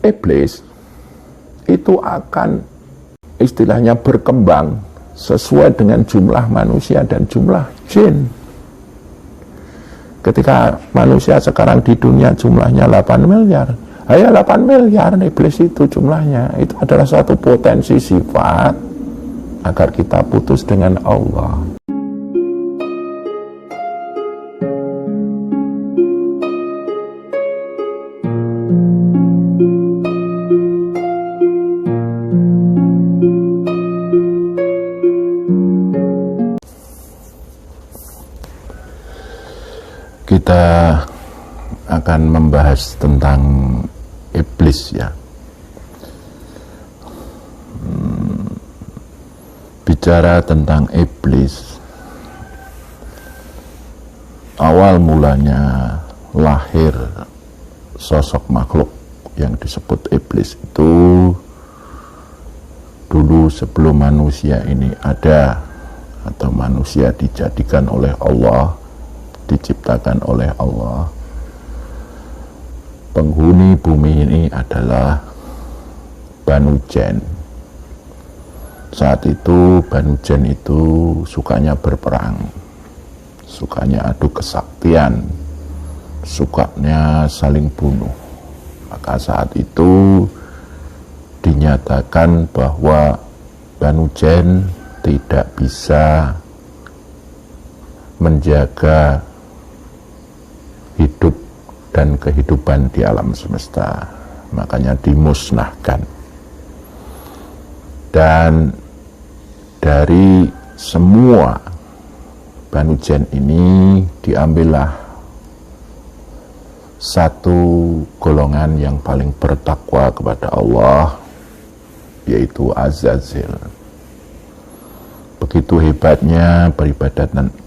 iblis itu akan istilahnya berkembang sesuai dengan jumlah manusia dan jumlah jin. Ketika manusia sekarang di dunia jumlahnya 8 miliar, 8 miliar iblis itu jumlahnya. Itu adalah suatu potensi sifat agar kita putus dengan Allah. Kita akan membahas tentang iblis ya. Bicara tentang iblis, awal mulanya lahir sosok makhluk yang disebut iblis itu dulu sebelum manusia ini ada atau manusia dijadikan oleh Allah, diciptakan oleh Allah. Penghuni bumi ini adalah Banu Jen. Saat itu Banu Jen itu sukanya berperang, sukanya adu kesaktian, sukanya saling bunuh. Maka saat itu dinyatakan bahwa Banu Jen tidak bisa menjaga hidup dan kehidupan di alam semesta, makanya dimusnahkan. Dan dari semua Banu Jen ini diambillah satu golongan yang paling bertakwa kepada Allah, yaitu Azazil. Begitu hebatnya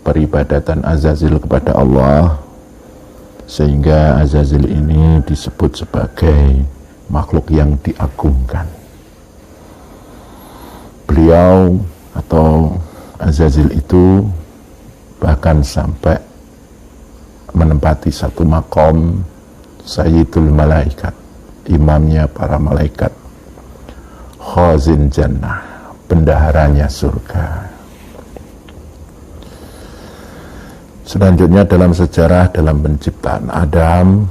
peribadatan Azazil kepada Allah, sehingga Azazil ini disebut sebagai makhluk yang diagungkan. Beliau atau Azazil itu bahkan sampai menempati satu makom Sayyidul Malaikat, imamnya para malaikat, Khazin Jannah, bendaharanya surga. Selanjutnya dalam sejarah, dalam penciptaan Adam,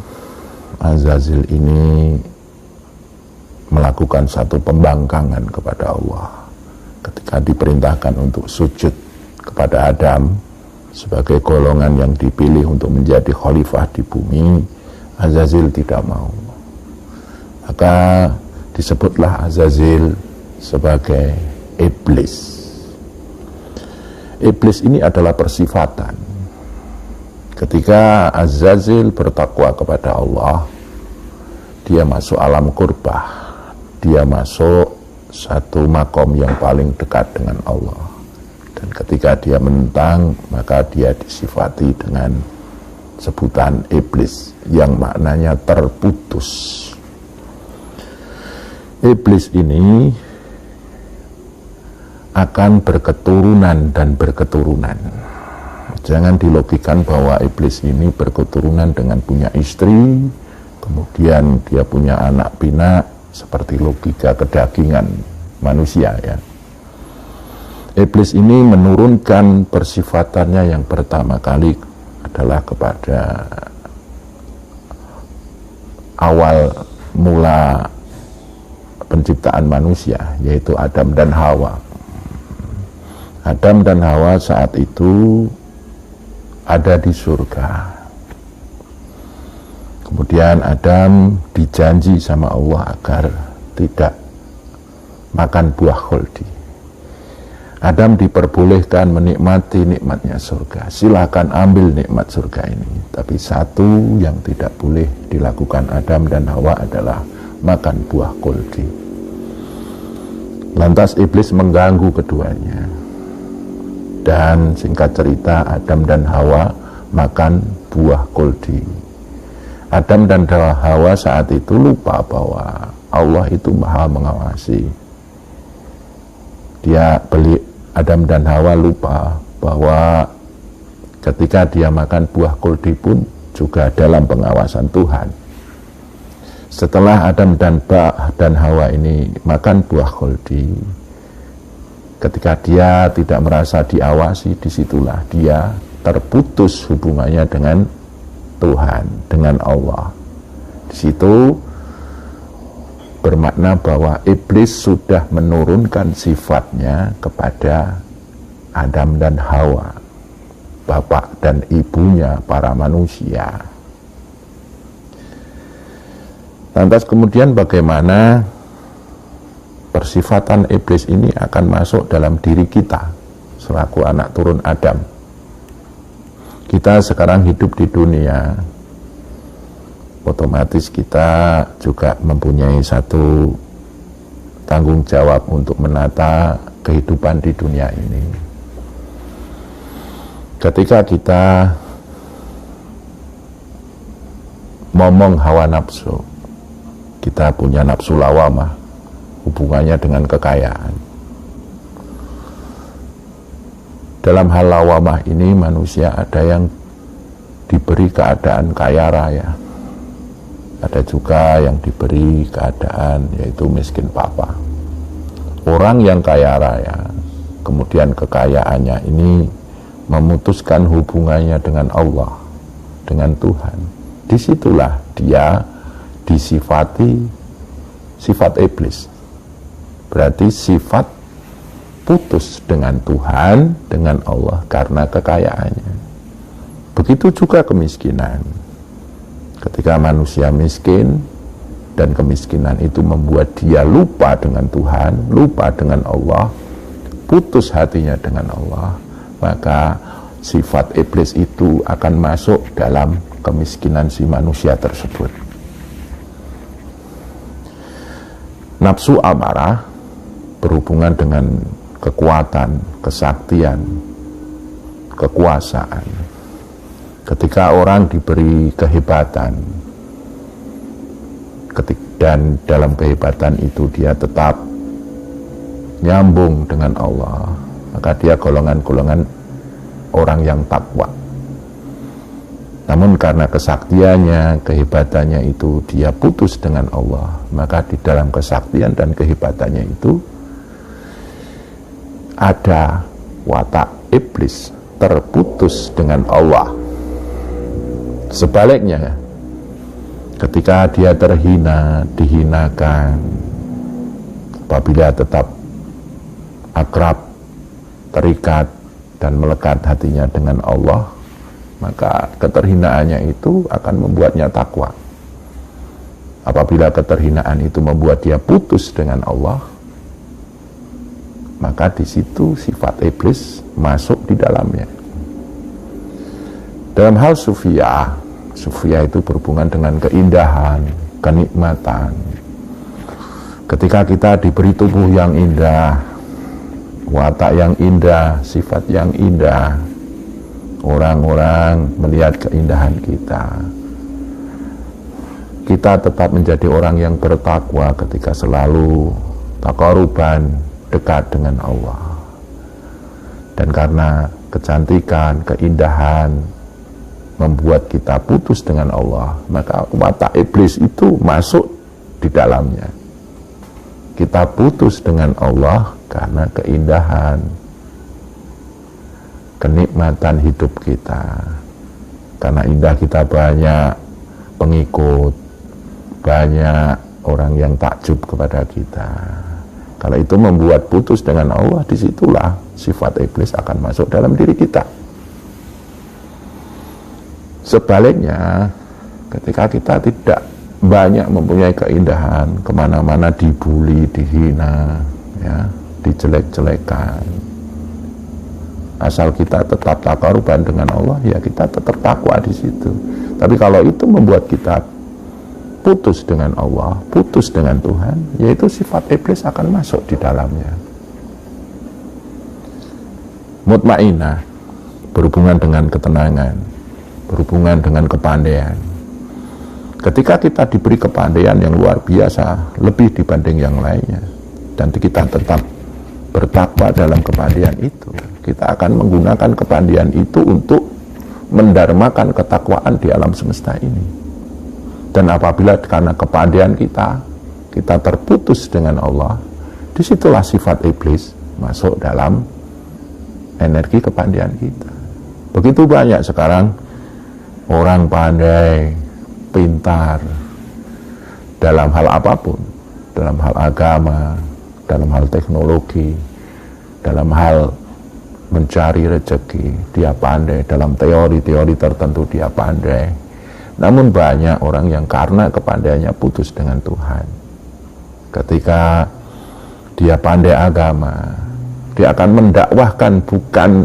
Azazil ini melakukan satu pembangkangan kepada Allah. Ketika diperintahkan untuk sujud kepada Adam sebagai golongan yang dipilih untuk menjadi khalifah di bumi, Azazil tidak mau. Maka disebutlah Azazil sebagai iblis. Iblis ini adalah persifatan. Ketika Azazil bertakwa kepada Allah, dia masuk alam kurbah, dia masuk satu makom yang paling dekat dengan Allah. Dan ketika dia menentang, maka dia disifati dengan sebutan iblis yang maknanya terputus. Iblis ini akan berketurunan dan berketurunan. Jangan dilogikan bahwa iblis ini berketurunan dengan punya istri, kemudian dia punya anak pinak, seperti logika kedagingan manusia ya. Iblis ini menurunkan persifatannya yang pertama kali adalah kepada awal mula penciptaan manusia, yaitu Adam dan Hawa. Adam dan Hawa saat itu ada di surga. Kemudian Adam dijanji sama Allah agar tidak makan buah khuldi. Adam diperbolehkan menikmati nikmatnya surga. Silakan ambil nikmat surga ini. Tapi satu yang tidak boleh dilakukan Adam dan Hawa adalah makan buah khuldi. Lantas iblis mengganggu keduanya. Dan singkat cerita, Adam dan Hawa makan buah khuldi. Adam dan Hawa saat itu lupa bahwa Allah itu maha mengawasi. Adam dan Hawa lupa bahwa ketika dia makan buah khuldi pun juga dalam pengawasan Tuhan. Setelah Adam dan Hawa ini makan buah khuldi, ketika dia tidak merasa diawasi, disitulah dia terputus hubungannya dengan Tuhan, dengan Allah. Di situ bermakna bahwa iblis sudah menurunkan sifatnya kepada Adam dan Hawa, bapak dan ibunya para manusia. Lantas kemudian bagaimana persifatan iblis ini akan masuk dalam diri kita selaku anak turun Adam? Kita sekarang hidup di dunia, otomatis kita juga mempunyai satu tanggung jawab untuk menata kehidupan di dunia ini. Ketika kita momong hawa nafsu, kita punya nafsu lawamah, hubungannya dengan kekayaan. Dalam hal lawamah ini manusia ada yang diberi keadaan kaya raya, ada juga yang diberi keadaan yaitu miskin papa. Orang yang kaya raya, kemudian kekayaannya ini memutuskan hubungannya dengan Allah, dengan Tuhan. Disitulah dia disifati sifat iblis. Berarti sifat putus dengan Tuhan, dengan Allah karena kekayaannya. Begitu juga kemiskinan. Ketika manusia miskin dan kemiskinan itu membuat dia lupa dengan Tuhan, lupa dengan Allah, putus hatinya dengan Allah, maka sifat iblis itu akan masuk dalam kemiskinan si manusia tersebut. Nafsu amarah berhubungan dengan kekuatan, kesaktian, kekuasaan. Ketika orang diberi kehebatan, dan dalam kehebatan itu dia tetap nyambung dengan Allah, maka dia golongan-golongan orang yang takwa. Namun karena kesaktiannya, kehebatannya itu dia putus dengan Allah, maka di dalam kesaktian dan kehebatannya itu ada watak iblis terputus dengan Allah. Sebaliknya, ketika dia terhina, dihinakan, apabila tetap akrab, terikat, dan melekat hatinya dengan Allah, maka keterhinaannya itu akan membuatnya takwa. Apabila keterhinaan itu membuat dia putus dengan Allah, maka di situ sifat iblis masuk di dalamnya. Dalam hal sufiyah itu berhubungan dengan keindahan, kenikmatan. Ketika kita diberi tubuh yang indah, watak yang indah, sifat yang indah, orang-orang melihat keindahan kita, kita tetap menjadi orang yang bertakwa ketika selalu taqarruban, dekat dengan Allah. Dan karena kecantikan, keindahan membuat kita putus dengan Allah, maka watak iblis itu masuk di dalamnya. Kita putus dengan Allah karena keindahan, kenikmatan hidup kita. Karena indah kita banyak pengikut, banyak orang yang takjub kepada kita. Kalau itu membuat putus dengan Allah, disitulah sifat iblis akan masuk dalam diri kita. Sebaliknya, ketika kita tidak banyak mempunyai keindahan, kemana-mana dibully, dihina, ya, dijelek-jelekan, asal kita tetap taqarruban dengan Allah, ya kita tetap takwa di situ. Tapi kalau itu membuat kita putus dengan Allah, putus dengan Tuhan, yaitu sifat iblis akan masuk di dalamnya. Mutmainah berhubungan dengan ketenangan, berhubungan dengan kepandaian. Ketika kita diberi kepandaian yang luar biasa, lebih dibanding yang lainnya, dan kita tetap bertakwa dalam kepandaian itu, kita akan menggunakan kepandaian itu untuk mendarmakan ketakwaan di alam semesta ini. Dan apabila karena kepandaian kita terputus dengan Allah, disitulah sifat iblis masuk dalam energi kepandaian kita. Begitu banyak sekarang orang pandai, pintar dalam hal apapun, dalam hal agama, dalam hal teknologi, dalam hal mencari rezeki, dia pandai, dalam teori-teori tertentu dia pandai. Namun banyak orang yang karena kepandaiannya putus dengan Tuhan. Ketika dia pandai agama, dia akan mendakwahkan bukan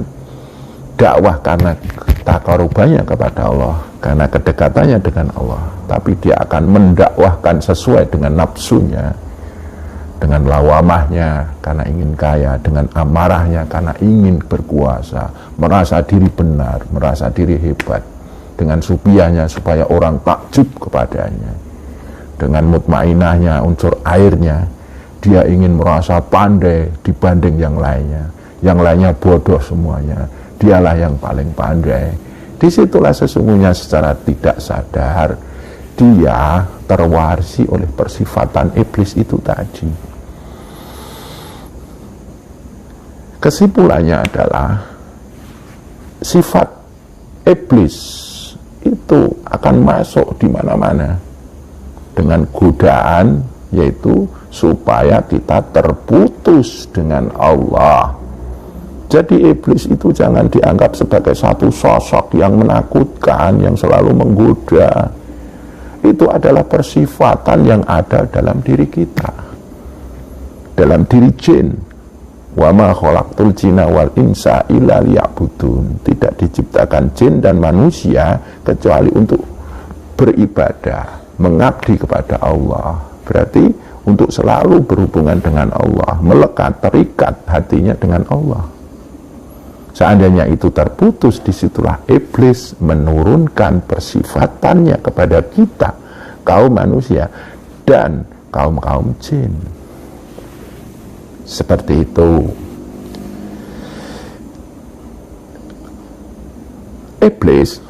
dakwah karena taqarrubannya kepada Allah, karena kedekatannya dengan Allah, tapi dia akan mendakwahkan sesuai dengan nafsunya, dengan lawamahnya karena ingin kaya, dengan amarahnya karena ingin berkuasa, merasa diri benar, merasa diri hebat, dengan supiahnya supaya orang takjub kepadanya, dengan mutmainahnya, unsur airnya, dia ingin merasa pandai dibanding yang lainnya bodoh semuanya, dialah yang paling pandai. Disitulah sesungguhnya secara tidak sadar dia terwarisi oleh persifatan iblis itu tadi. Kesimpulannya adalah sifat iblis itu akan masuk di mana-mana dengan godaan, yaitu supaya kita terputus dengan Allah. Jadi iblis itu jangan dianggap sebagai satu sosok yang menakutkan, yang selalu menggoda. Itu adalah persifatan yang ada dalam diri kita, dalam diri jin. Wa ma khalaqtul jinna wal insa illa liya'budun. Tidak diciptakan jin dan manusia kecuali untuk beribadah, mengabdi kepada Allah. Berarti untuk selalu berhubungan dengan Allah, melekat, terikat hatinya dengan Allah. Seandainya itu terputus, disitulah iblis menurunkan persifatannya kepada kita, kaum manusia dan kaum-kaum jin. Seperti itu. Iblis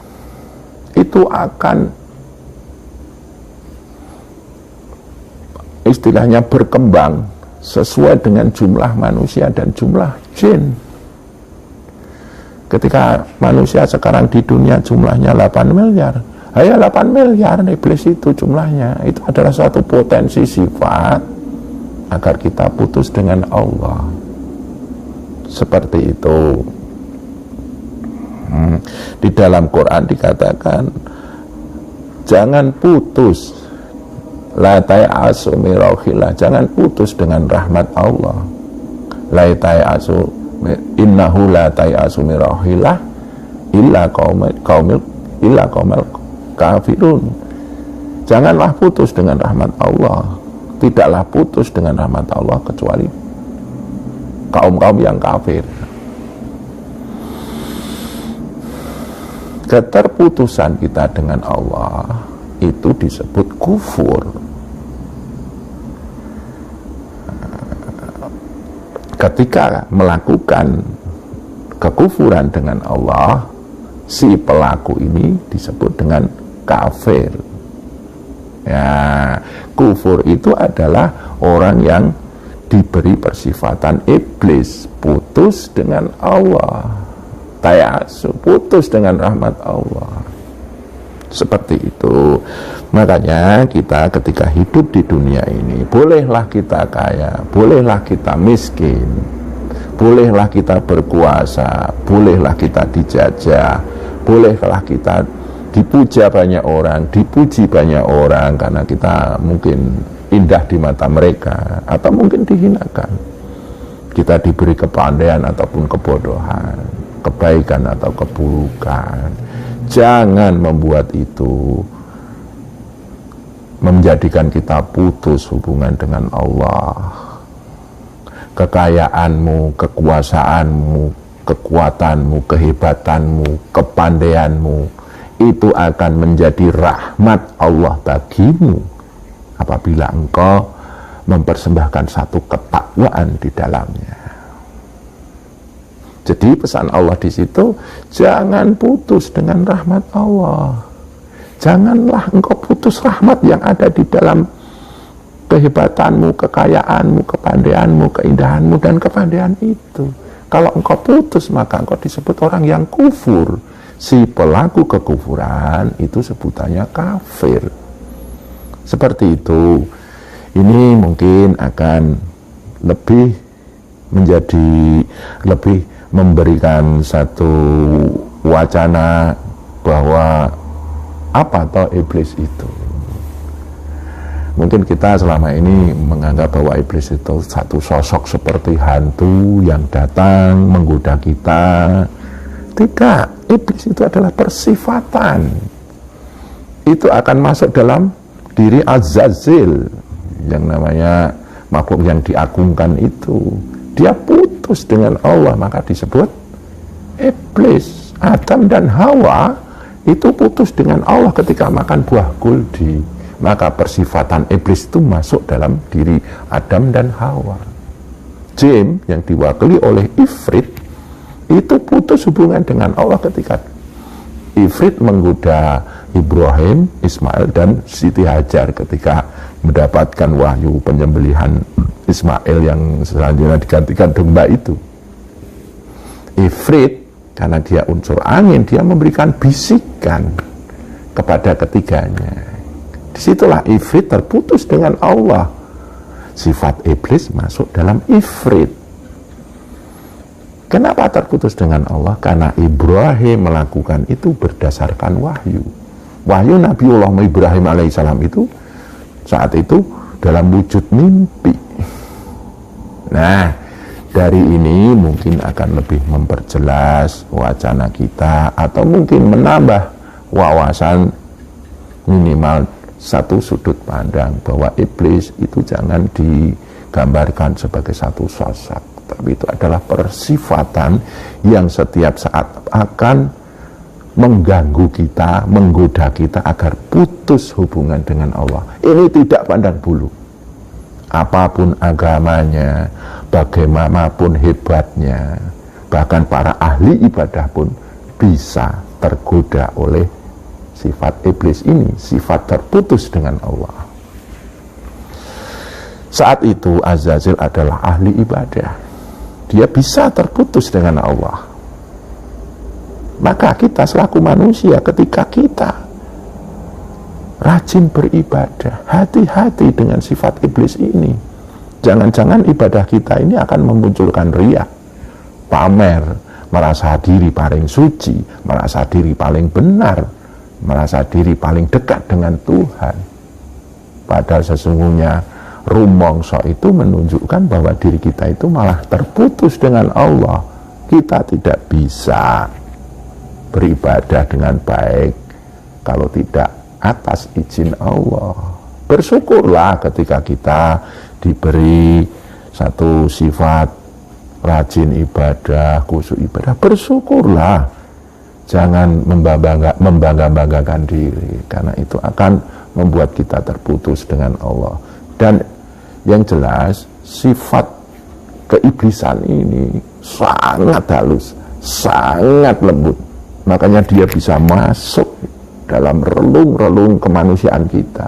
itu akan istilahnya berkembang sesuai dengan jumlah manusia dan jumlah jin. Ketika manusia sekarang di dunia jumlahnya 8 miliar, hanya 8 miliar iblis itu jumlahnya. Itu adalah suatu potensi sifat agar kita putus dengan Allah. Seperti itu. Di dalam Quran dikatakan jangan putus, la ta'asu min rauhillah, jangan putus dengan rahmat Allah. La ta'asu, innahu la ta'asu min rauhillah illa qaumil kafirun. Janganlah putus dengan rahmat Allah. Tidaklah putus dengan rahmat Allah kecuali kaum-kaum yang kafir. Keterputusan kita dengan Allah itu disebut kufur. Ketika melakukan kekufuran dengan Allah, si pelaku ini disebut dengan kafir. Ya, kufur itu adalah orang yang diberi persifatan iblis, putus dengan Allah, tayasu, putus dengan rahmat Allah. Seperti itu. Makanya kita ketika hidup di dunia ini, bolehlah kita kaya, bolehlah kita miskin, bolehlah kita berkuasa, bolehlah kita dijajah, bolehlah kita dipuja banyak orang, dipuji banyak orang karena kita mungkin indah di mata mereka, atau mungkin dihinakan. Kita diberi kepandaian ataupun kebodohan, kebaikan atau keburukan. Jangan membuat itu menjadikan kita putus hubungan dengan Allah. Kekayaanmu, kekuasaanmu, kekuatanmu, kehebatanmu, kepandaianmu itu akan menjadi rahmat Allah bagimu apabila engkau mempersembahkan satu ketakwaan di dalamnya. Jadi pesan Allah di situ, jangan putus dengan rahmat Allah. Janganlah engkau putus rahmat yang ada di dalam kehebatanmu, kekayaanmu, kepandaianmu, keindahanmu, dan kepandaian itu. Kalau engkau putus, maka engkau disebut orang yang kufur. Si pelaku kekufuran itu sebutannya kafir. Seperti itu. Ini mungkin akan lebih memberikan satu wacana bahwa apa toh iblis itu. Mungkin kita selama ini menganggap bahwa iblis itu satu sosok seperti hantu yang datang menggoda kita. Tidak, iblis itu adalah persifatan. Itu akan masuk dalam diri Azazil, yang namanya makhluk yang diagungkan itu. Dia putus dengan Allah, maka disebut iblis. Adam dan Hawa itu putus dengan Allah ketika makan buah kuldi. Maka persifatan iblis itu masuk dalam diri Adam dan Hawa. Jin yang diwakili oleh Ifrit itu putus hubungan dengan Allah ketika Ifrit menggoda Ibrahim, Ismail, dan Siti Hajar ketika mendapatkan wahyu penyembelihan Ismail yang selanjutnya digantikan domba itu. Ifrit, karena dia unsur angin, dia memberikan bisikan kepada ketiganya. Disitulah Ifrit terputus dengan Allah. Sifat iblis masuk dalam Ifrit. Kenapa terputus dengan Allah? Karena Ibrahim melakukan itu berdasarkan wahyu. Wahyu Nabiullah Ibrahim alaihissalam itu saat itu dalam wujud mimpi. Nah, dari ini mungkin akan lebih memperjelas wacana kita, atau mungkin menambah wawasan minimal satu sudut pandang bahwa iblis itu jangan digambarkan sebagai satu sosok, tapi itu adalah persifatan yang setiap saat akan mengganggu kita, menggoda kita agar putus hubungan dengan Allah. Ini tidak pandang bulu. Apapun agamanya, bagaimanapun hebatnya, bahkan para ahli ibadah pun bisa tergoda oleh sifat iblis ini, sifat terputus dengan Allah. Saat itu Azazil adalah ahli ibadah. Dia bisa terputus dengan Allah. Maka kita selaku manusia, ketika kita rajin beribadah, hati-hati dengan sifat iblis ini. Jangan-jangan ibadah kita ini akan memunculkan riya, pamer, merasa diri paling suci, merasa diri paling benar, merasa diri paling dekat dengan Tuhan. Padahal sesungguhnya rumongso itu menunjukkan bahwa diri kita itu malah terputus dengan Allah. Kita tidak bisa beribadah dengan baik kalau tidak atas izin Allah. Bersyukurlah ketika kita diberi satu sifat rajin ibadah, khusyuk ibadah. Bersyukurlah, jangan membangga-banggakan diri, karena itu akan membuat kita terputus dengan Allah. Dan yang jelas sifat keiblisan ini sangat halus, sangat lembut. Makanya dia bisa masuk dalam relung-relung kemanusiaan kita.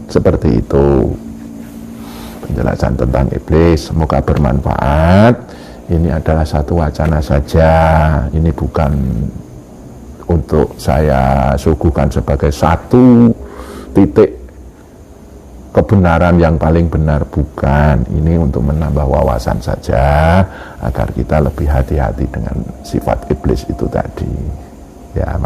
Seperti itu penjelasan tentang iblis. Semoga bermanfaat. Ini adalah satu wacana saja. Ini bukan untuk saya suguhkan sebagai satu titik kebenaran yang paling benar, bukan. Ini untuk menambah wawasan saja agar kita lebih hati-hati dengan sifat iblis itu tadi. Ya,